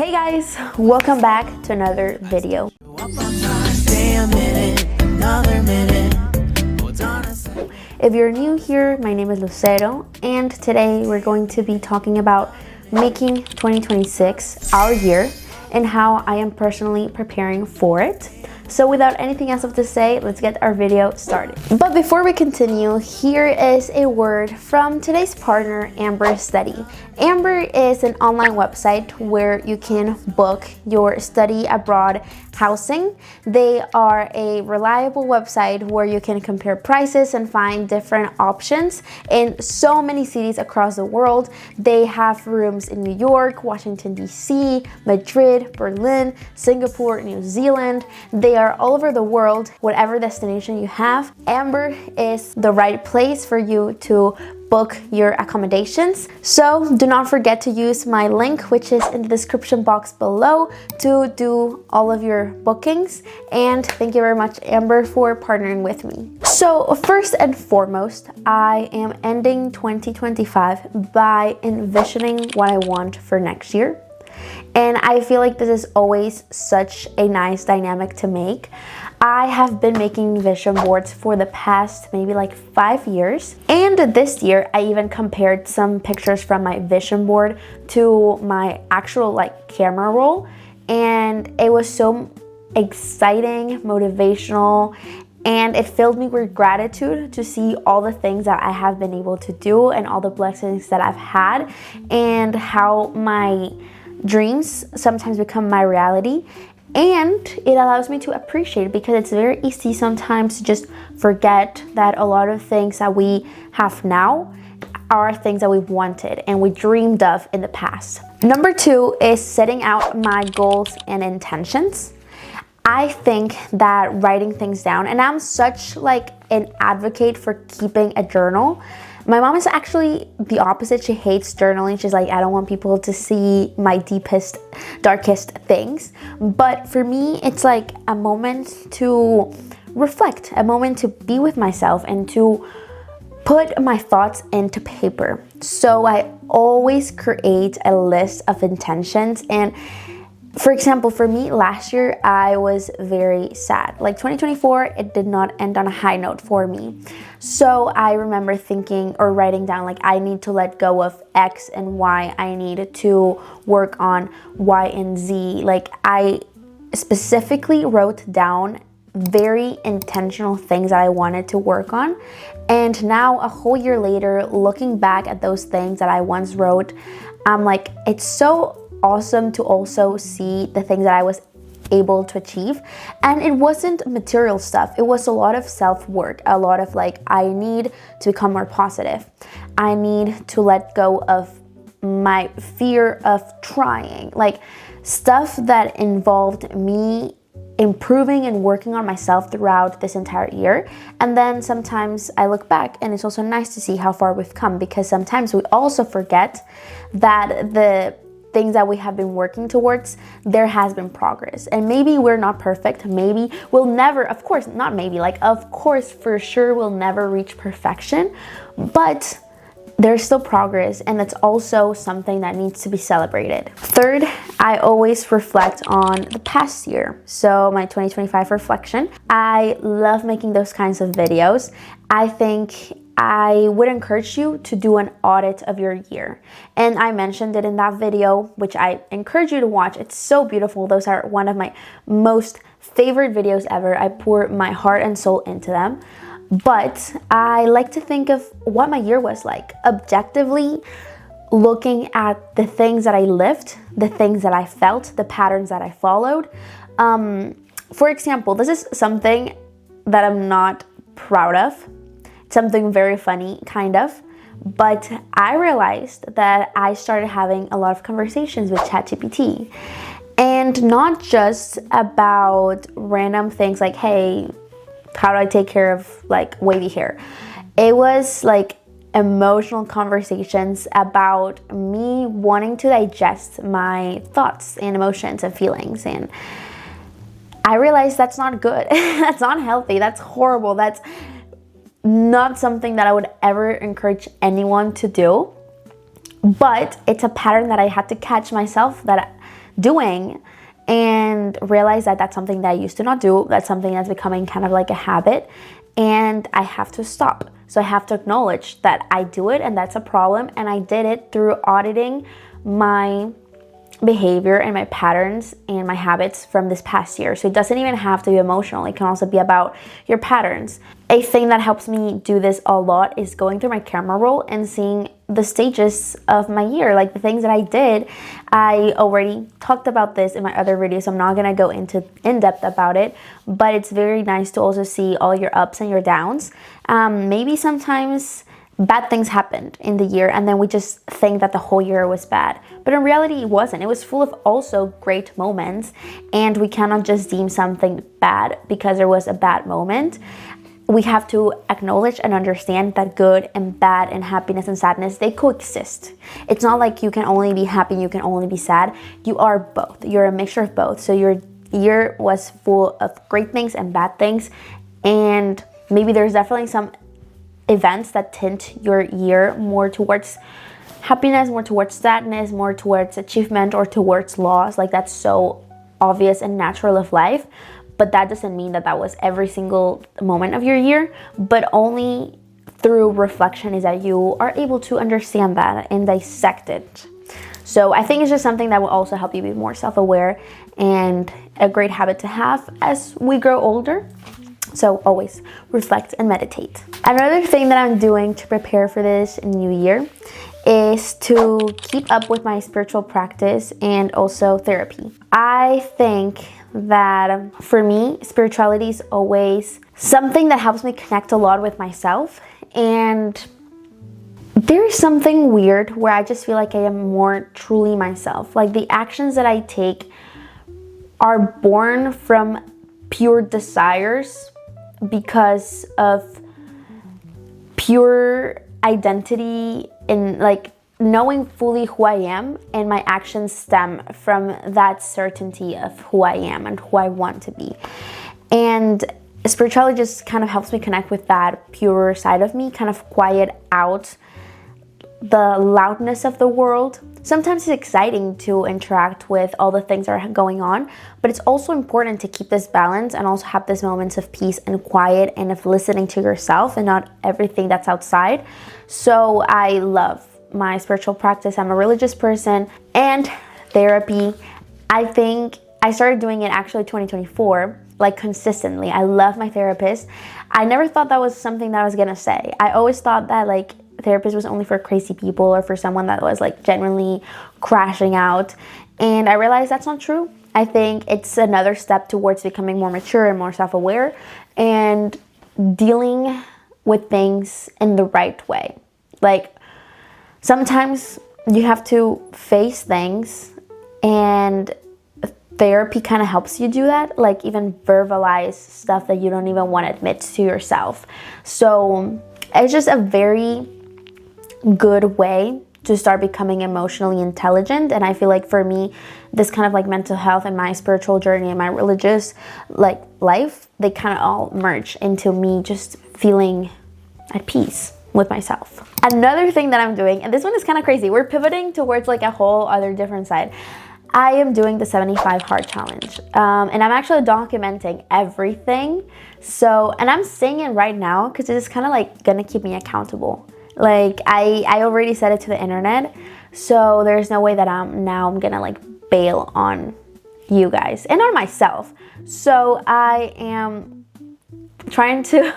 Hey guys, welcome back to another video. If you're new here, my name is Lucero, and today we're going to be talking about making 2026 our year and how I am personally preparing for it. So without anything else to say, let's get our video started. But before we continue, here is a word from today's partner, Amber Study. Amber is an online website where you can book your study abroad housing. They are a reliable website where you can compare prices and find different options in so many cities across the world. They have rooms in New York, Washington, D.C., Madrid, Berlin, Singapore, New Zealand. They are all over the world. Whatever destination you have, Amber is the right place for you to book your accommodations. So do not forget to use my link, which is in the description box below, to do all of your bookings. And thank you very much, Amber, for partnering with me. So first and foremost, I am ending 2025 by envisioning what I want for next year. And I feel like this is always such a nice dynamic to make. I have been making vision boards for the past maybe like 5 years. And this year, I even compared some pictures from my vision board to my actual like camera roll. And it was so exciting, motivational, and it filled me with gratitude to see all the things that I have been able to do and all the blessings that I've had and how my dreams sometimes become my reality. And it allows me to appreciate it because it's very easy sometimes to just forget that a lot of things that we have now are things that we've wanted and we dreamed of in the past. Number 2 is setting out my goals and intentions. I think that writing things down, and I'm such like an advocate for keeping a journal. My mom is actually the opposite. She hates journaling. She's like, I don't want people to see my deepest, darkest things. But for me, it's like a moment to reflect, a moment to be with myself and to put my thoughts into paper. So I always create a list of intentions. And for example, for me last year, I was very sad. Like 2024, it did not end on a high note for me. So I remember thinking or writing down like I need to let go of X and Y. I need to work on Y and Z. Like I specifically wrote down very intentional things that I wanted to work on. And now a whole year later, looking back at those things that I once wrote, I'm like, it's so awesome to also see the things that I was able to achieve. And it wasn't material stuff. It was a lot of self-work, a lot of like, I need to become more positive. I need to let go of my fear of trying, like stuff that involved me improving and working on myself throughout this entire year. And then sometimes I look back and it's also nice to see how far we've come, because sometimes we also forget that the things that we have been working towards, there has been progress. And maybe we're not perfect. Maybe we'll never, of course, not maybe, like of course, for sure we'll never reach perfection, but there's still progress, and that's also something that needs to be celebrated. Third, I always reflect on the past year. So my 2025 reflection, I love making those kinds of videos. I think I would encourage you to do an audit of your year. And I mentioned it in that video, which I encourage you to watch. It's so beautiful. Those are one of my most favorite videos ever. I pour my heart and soul into them. But I like to think of what my year was like, objectively looking at the things that I lived, the things that I felt, the patterns that I followed. For example, this is something that I'm not proud of. Something very funny, kind of, but I realized that I started having a lot of conversations with ChatGPT, and not just about random things like, hey, how do I take care of like wavy hair? It was like emotional conversations about me wanting to digest my thoughts and emotions and feelings, and I realized that's not good. That's not healthy. That's horrible. That's not something that I would ever encourage anyone to do. But it's a pattern that I had to catch myself, that doing, and realize that that's something that I used to not do. That's something that's becoming kind of like a habit, and I have to stop. So I have to acknowledge that I do it and that's a problem, and I did it through auditing my behavior and my patterns and my habits from this past year. So it doesn't even have to be emotional. It can also be about your patterns. A thing that helps me do this a lot is going through my camera roll and seeing the stages of my year, like the things that I did. I already talked about this in my other videos, so I'm not gonna go into in depth about it, but it's very nice to also see all your ups and your downs. Maybe sometimes bad things happened in the year and then we just think that the whole year was bad, but in reality it wasn't. It was full of also great moments, and we cannot just deem something bad because there was a bad moment. We have to acknowledge and understand that good and bad and happiness and sadness, they coexist. It's not like you can only be happy, you can only be sad. You are both. You're a mixture of both. So your year was full of great things and bad things, and maybe there's definitely some events that tint your year more towards happiness, more towards sadness, more towards achievement, or towards loss. Like, that's so obvious and natural of life, but that doesn't mean that that was every single moment of your year. But only through reflection is that you are able to understand that and dissect it. So I think it's just something that will also help you be more self-aware, and a great habit to have as we grow older. So always reflect and meditate. Another thing that I'm doing to prepare for this new year is to keep up with my spiritual practice and also therapy. I think that for me, spirituality is always something that helps me connect a lot with myself. And there's something weird where I just feel like I am more truly myself. Like, the actions that I take are born from pure desires because of pure identity in like knowing fully who I am, and my actions stem from that certainty of who I am and who I want to be. And spirituality just kind of helps me connect with that pure side of me, kind of quiet out the loudness of the world. Sometimes it's exciting to interact with all the things that are going on, but it's also important to keep this balance and also have these moments of peace and quiet and of listening to yourself and not everything that's outside. So I love my spiritual practice. I'm a religious person, and therapy. I think I started doing it actually 2024, like consistently. I love my therapist. I never thought that was something that I was gonna say. I always thought that like therapist was only for crazy people or for someone that was like genuinely crashing out, and I realized that's not true. I think it's another step towards becoming more mature and more self-aware and dealing with things in the right way. Like, sometimes you have to face things, and therapy kind of helps you do that, like even verbalize stuff that you don't even want to admit to yourself. So it's just a very good way to start becoming emotionally intelligent. And I feel like for me, this kind of like mental health and my spiritual journey and my religious like life, they kind of all merge into me just feeling at peace with myself. Another thing that I'm doing, and this one is kind of crazy, we're pivoting towards like a whole other different side. I am doing the 75 hard challenge, and I'm actually documenting everything. So, and I'm saying it right now because it's kind of like gonna keep me accountable. Like, I already said it to the internet, so there's no way that I'm gonna like bail on you guys and on myself. So I am trying to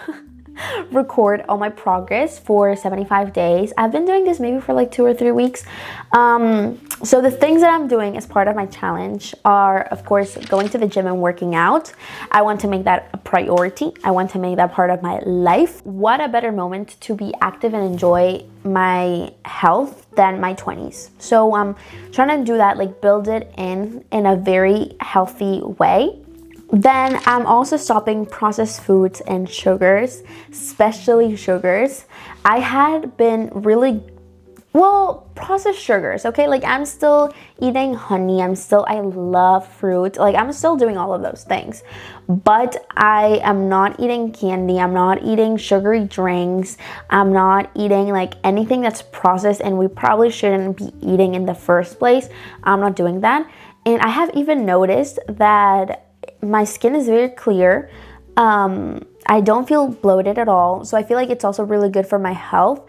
record all my progress for 75 days. I've been doing this maybe for like 2 or 3 weeks. So the things that I'm doing as part of my challenge are, of course, going to the gym and working out. I want to make that a priority. I want to make that part of my life. What a better moment to be active and enjoy my health than my 20s. So I'm trying to do that, like build it in a very healthy way. Then I'm also stopping processed foods and sugars, especially sugars. I had been really, processed sugars, okay? Like, I'm still eating honey, I love fruit, like I'm still doing all of those things. But I am not eating candy, I'm not eating sugary drinks, I'm not eating like anything that's processed and we probably shouldn't be eating in the first place. I'm not doing that. And I have even noticed that my skin is very clear. I don't feel bloated at all. So I feel like it's also really good for my health,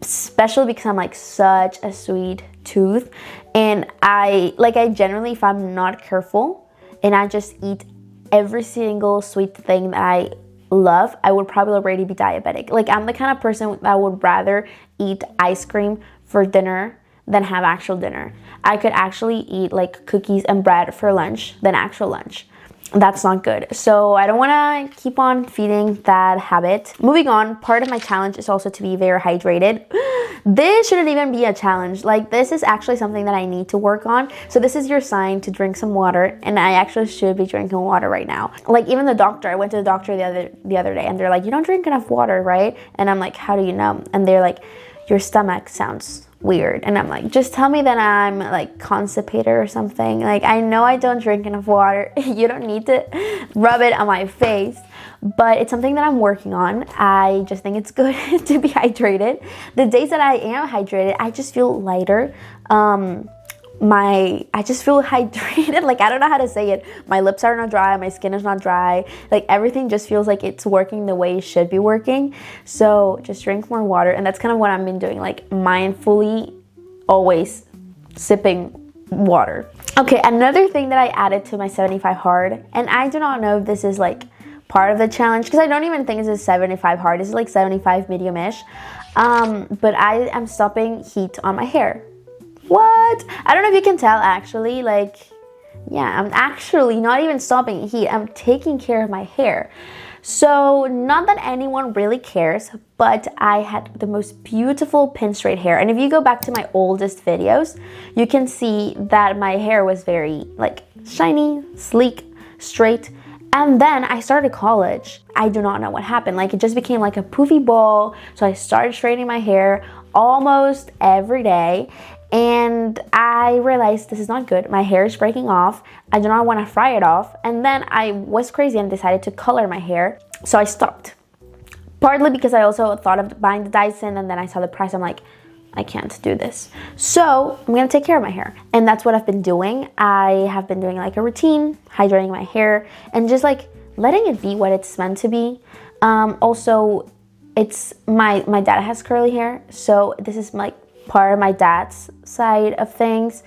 especially because I'm like such a sweet tooth. And I generally, if I'm not careful and I just eat every single sweet thing that I love, I would probably already be diabetic. Like, I'm the kind of person that would rather eat ice cream for dinner than have actual dinner. I could actually eat like cookies and bread for lunch than actual lunch. That's not good. So I don't want to keep on feeding that habit. Moving on, part of my challenge is also to be very hydrated. This shouldn't even be a challenge. Like, this is actually something that I need to work on. So this is your sign to drink some water, and I actually should be drinking water right now. Like, even the doctor, I went to the doctor the other day, and they're like, you don't drink enough water, right? And I'm like, how do you know? And they're like, your stomach sounds weird. And I'm like, just tell me that I'm like constipated or something. Like, I know I don't drink enough water. You don't need to rub it on my face, but it's something that I'm working on. I just think it's good to be hydrated. The days that I am hydrated, I just feel lighter. I just feel hydrated. Like, I don't know how to say it. My lips are not dry, my skin is not dry. Like, everything just feels like it's working the way it should be working. So just drink more water. And that's kind of what I've been doing, like mindfully always sipping water. Okay, another thing that I added to my 75 hard, and I do not know if this is like part of the challenge, because I don't even think this is 75 hard. This is like 75 medium-ish. But I am stopping heat on my hair. What? I don't know if you can tell, actually. Like, yeah, I'm actually not even stopping heat. I'm taking care of my hair. So, not that anyone really cares, but I had the most beautiful pin straight hair. And if you go back to my oldest videos, you can see that my hair was very like shiny, sleek, straight. And then I started college. I do not know what happened. Like, it just became like a poofy ball. So I started straightening my hair almost every day. And I realized this is not good. My hair is breaking off. I do not want to fry it off. And then I was crazy and decided to color my hair. So I stopped. Partly because I also thought of buying the Dyson, and then I saw the price. I'm like, I can't do this. So I'm going to take care of my hair. And that's what I've been doing. I have been doing like a routine, hydrating my hair, and just like letting it be what it's meant to be. Also, it's my dad has curly hair. So this is like part of my dad's side of things,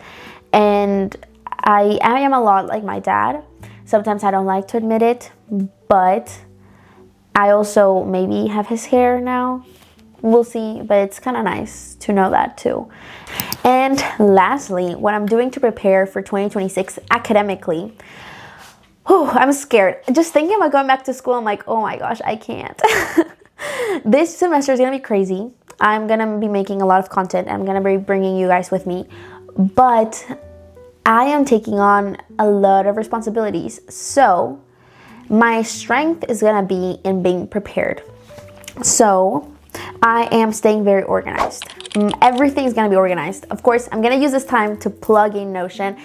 and I am a lot like my dad. Sometimes I don't like to admit it, but I also maybe have his hair now. We'll see, but it's kind of nice to know that too. And lastly, what I'm doing to prepare for 2026 academically. I'm scared. Just thinking about going back to school, I'm like, oh my gosh, I can't. This semester is gonna be crazy. I'm gonna be making a lot of content. I'm gonna be bringing you guys with me, but I am taking on a lot of responsibilities. So my strength is gonna be in being prepared. So I am staying very organized. Everything is gonna be organized. Of course, I'm gonna use this time to plug in Notion.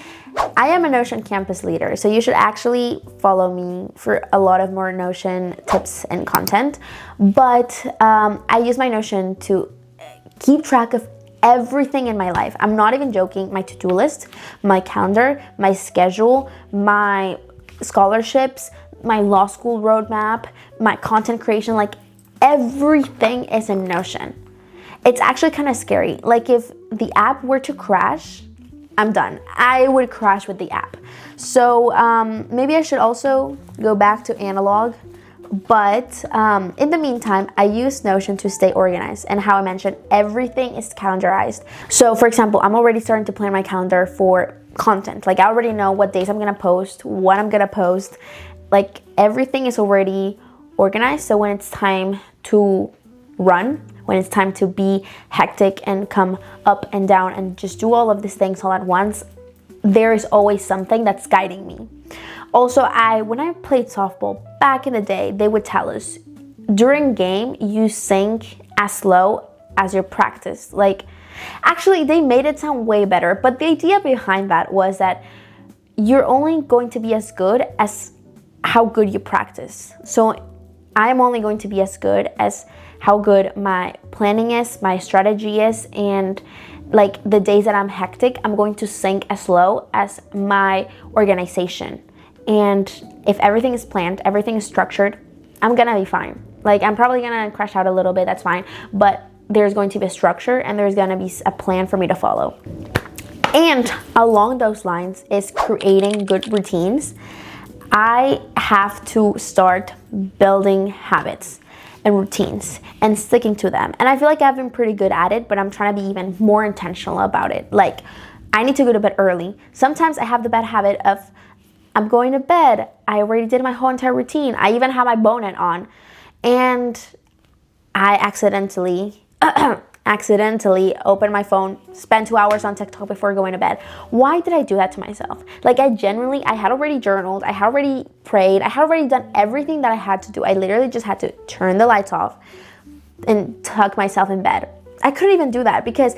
I am a Notion campus leader, so you should actually follow me for a lot of more Notion tips and content. But I use my Notion to keep track of everything in my life. I'm not even joking. My to-do list, my calendar, my schedule, my scholarships, my law school roadmap, my content creation, like everything is in Notion. It's actually kind of scary. Like, if the app were to crash, I'm done. I would crash with the app. So maybe I should also go back to analog. But in the meantime, I use Notion to stay organized. And how I mentioned, everything is calendarized. So for example, I'm already starting to plan my calendar for content. Like, I already know what days I'm gonna post, what I'm gonna post. Like, everything is already organized. So when it's time to run, when it's time to be hectic and come up and down and just do all of these things all at once, there is always something that's guiding me. Also, when I played softball back in the day, they would tell us, during game, you sink as slow as your practice. Like, actually, they made it sound way better, but the idea behind that was that you're only going to be as good as how good you practice. So I'm only going to be as good as how good my planning is, my strategy is, and like the days that I'm hectic, I'm going to sink as low as my organization. And if everything is planned, everything is structured, I'm gonna be fine. Like, I'm probably gonna crash out a little bit, that's fine, but there's going to be a structure and there's gonna be a plan for me to follow. And along those lines is creating good routines. I have to start building habits and routines and sticking to them. And I feel like I've been pretty good at it, but I'm trying to be even more intentional about it. Like, I need to go to bed early. Sometimes I have the bad habit of, I'm going to bed, I already did my whole entire routine, I even have my bonnet on, and I accidentally open my phone, spend 2 hours on TikTok before going to bed. Why did I do that to myself? Like, I had already journaled, I had already prayed, I had already done everything that I had to do. I literally just had to turn the lights off and tuck myself in bed. I couldn't even do that because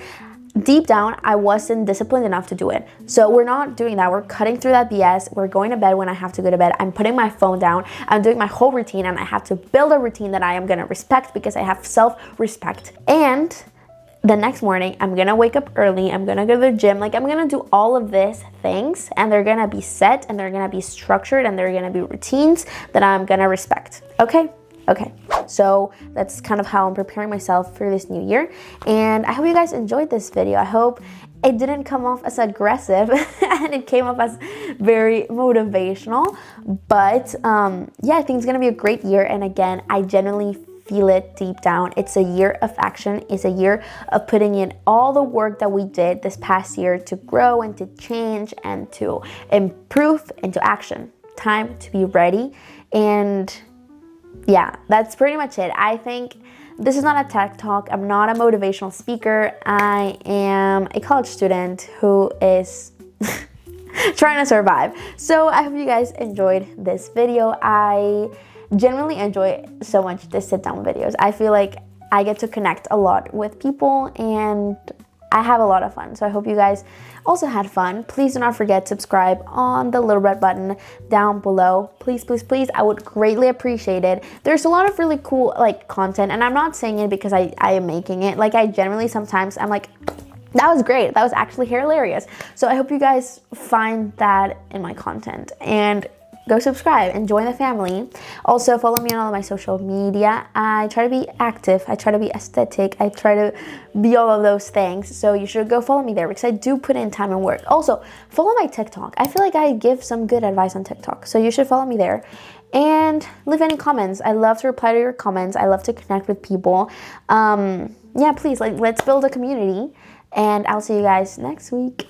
deep down, I wasn't disciplined enough to do it. So we're not doing that. We're cutting through that BS. We're going to bed when I have to go to bed. I'm putting my phone down. I'm doing my whole routine, and I have to build a routine that I am going to respect because I have self-respect. And the next morning, I'm going to wake up early. I'm going to go to the gym. Like, I'm going to do all of these things, and they're going to be set, and they're going to be structured, and they're going to be routines that I'm going to respect. Okay? Okay, so that's kind of how I'm preparing myself for this new year, and I hope you guys enjoyed this video. I hope it didn't come off as aggressive and it came off as very motivational, but yeah, I think it's gonna be a great year. And again, I genuinely feel it deep down. It's a year of action. It's a year of putting in all the work that we did this past year to grow and to change and to improve into action. Time to be ready. And yeah, that's pretty much it. I think this is not a tech talk. I'm not a motivational speaker. I am a college student who is trying to survive. So I hope you guys enjoyed this video. I genuinely enjoy so much the sit down videos. I feel like I get to connect a lot with people and I have a lot of fun. So I hope you guys also had fun. Please do not forget to subscribe on the little red button down below. Please, please, please. I would greatly appreciate it. There's a lot of really cool content, and I'm not saying it because I am making it. Like, I generally sometimes I'm like, that was great. That was actually hilarious. So I hope you guys find that in my content and go subscribe and join the family. Also, follow me on all of my social media. I try to be active. I try to be aesthetic. I try to be all of those things. So you should go follow me there because I do put in time and work. Also, follow my TikTok. I feel like I give some good advice on TikTok. So you should follow me there. And leave any comments. I love to reply to your comments. I love to connect with people. Yeah, please, let's build a community. And I'll see you guys next week.